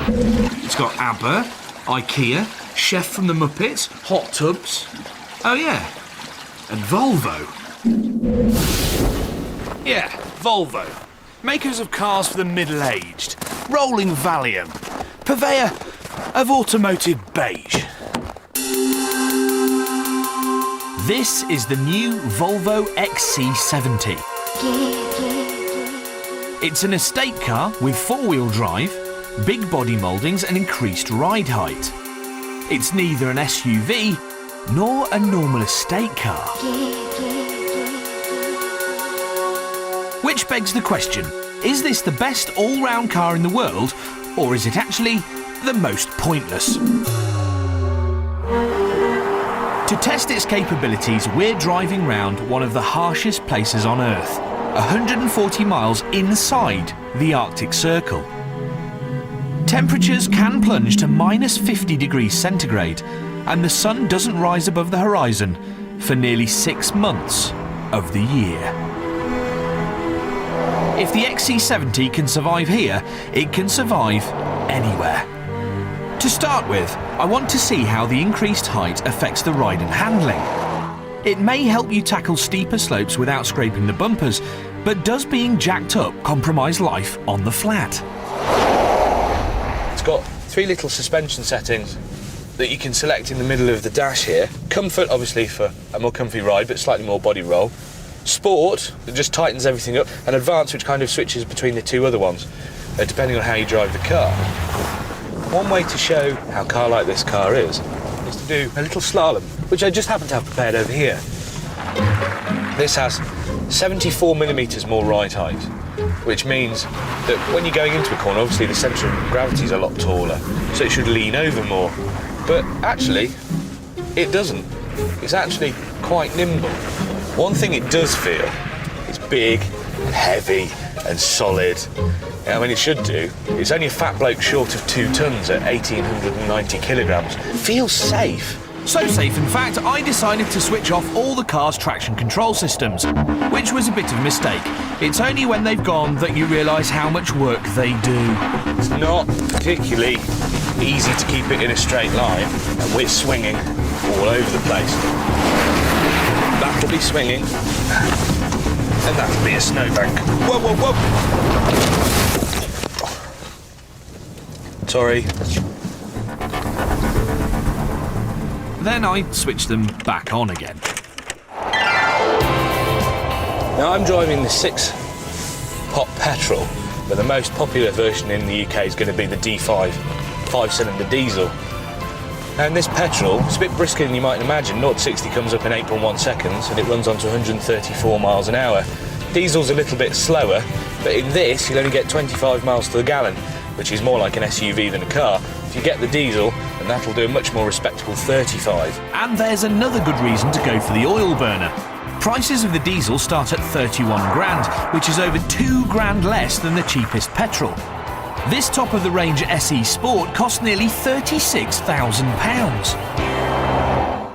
It's got ABBA, IKEA, Chef from the Muppets, hot tubs. Oh yeah, and Volvo. Yeah, Volvo. Makers of cars for the middle-aged. Rolling Valium. Purveyor of automotive beige. This is the new Volvo XC70. It's an estate car with four-wheel drive, big body mouldings and increased ride height. It's neither an SUV nor a normal estate car. Which begs the question, is this the best all-round car in the world, or is it actually the most pointless? To test its capabilities, we're driving round one of the harshest places on Earth, 140 miles inside the Arctic Circle. Temperatures can plunge to -50 degrees centigrade, and the sun doesn't rise above the horizon for nearly 6 months of the year. If the XC70 can survive here, it can survive anywhere. To start with, I want to see how the increased height affects the ride and handling. It may help you tackle steeper slopes without scraping the bumpers, but does being jacked up compromise life on the flat? It's got 3 little suspension settings that you can select in the middle of the dash here. Comfort, obviously, for a more comfy ride, but slightly more body roll. Sport, that just tightens everything up, and Advanced, which kind of switches between the 2 other ones, depending on how you drive the car. One way to show how car-like this car is to do a little slalom, which I just happen to have prepared over here. This has 74 millimetres more ride height, which means that when you're going into a corner, obviously the centre of gravity is a lot taller, so it should lean over more. But actually, it doesn't. It's actually quite nimble. One thing it does feel is big and heavy and solid. I mean, it should do. It's only a fat bloke short of 2 tonnes at 1,890 kilograms. Feels safe. So safe, in fact, I decided to switch off all the car's traction control systems, which was a bit of a mistake. It's only when they've gone that you realise how much work they do. It's not particularly easy to keep it in a straight line, and we're swinging all over the place. That'll be swinging, and that'll be a snowbank. Whoa, whoa, whoa! Sorry. Then I switched them back on again. Now I'm driving the 6-pot petrol, but the most popular version in the UK is going to be the D5 5-cylinder diesel. And this petrol, it's a bit brisker than you might imagine. 0 to 60 comes up in 8.1 seconds, and it runs on to 134 miles an hour. Diesel's a little bit slower, but in this you'll only get 25 miles to the gallon, which is more like an SUV than a car. If you get the diesel, and that'll do a much more respectable 35. And there's another good reason to go for the oil burner. Prices of the diesel start at 31 grand, which is over 2 grand less than the cheapest petrol. This top-of-the-range SE Sport costs nearly £36,000.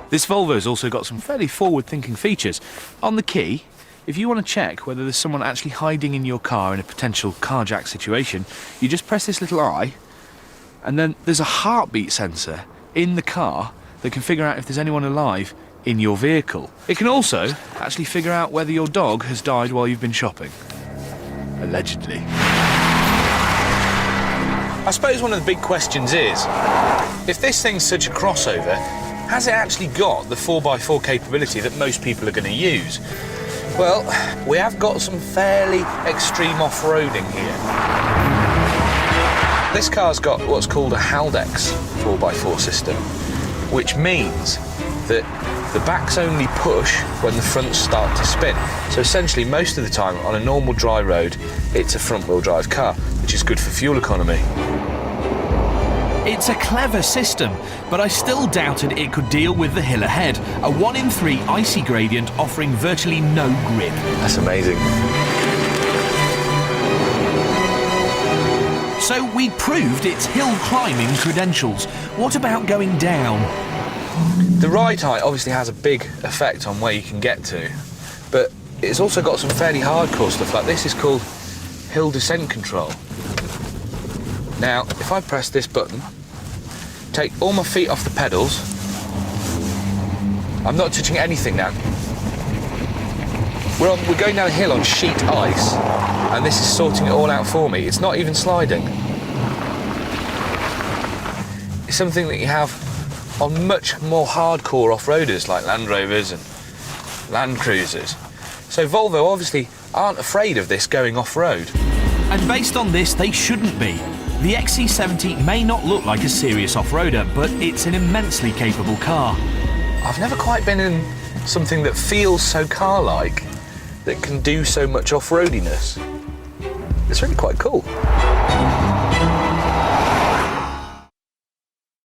This Volvo's also got some fairly forward-thinking features. On the key, if you want to check whether there's someone actually hiding in your car in a potential carjack situation, you just press this little eye, and then there's a heartbeat sensor in the car that can figure out if there's anyone alive in your vehicle. It can also actually figure out whether your dog has died while you've been shopping. Allegedly. I suppose one of the big questions is, if this thing's such a crossover, has it actually got the 4x4 capability that most people are going to use? Well, we have got some fairly extreme off-roading here. This car's got what's called a Haldex 4x4 system, which means that the backs only push when the fronts start to spin. So essentially, most of the time on a normal dry road, it's a front-wheel drive car, which is good for fuel economy. It's a clever system, but I still doubted it could deal with the hill ahead, a 1 in 3 icy gradient offering virtually no grip. That's amazing. So we proved its hill climbing credentials. What about going down? The ride height obviously has a big effect on where you can get to, but it's also got some fairly hardcore stuff. Like this is called hill descent control. Now, if I press this button, take all my feet off the pedals, I'm not touching anything now. We're going down a hill on sheet ice, and this is sorting it all out for me. It's not even sliding. It's something that you have on much more hardcore off-roaders like Land Rovers and Land Cruisers. So Volvo obviously aren't afraid of this going off-road. And based on this, they shouldn't be. The XC70 may not look like a serious off-roader, but it's an immensely capable car. I've never quite been in something that feels so car-like, that can do so much off-roadiness. It's really quite cool.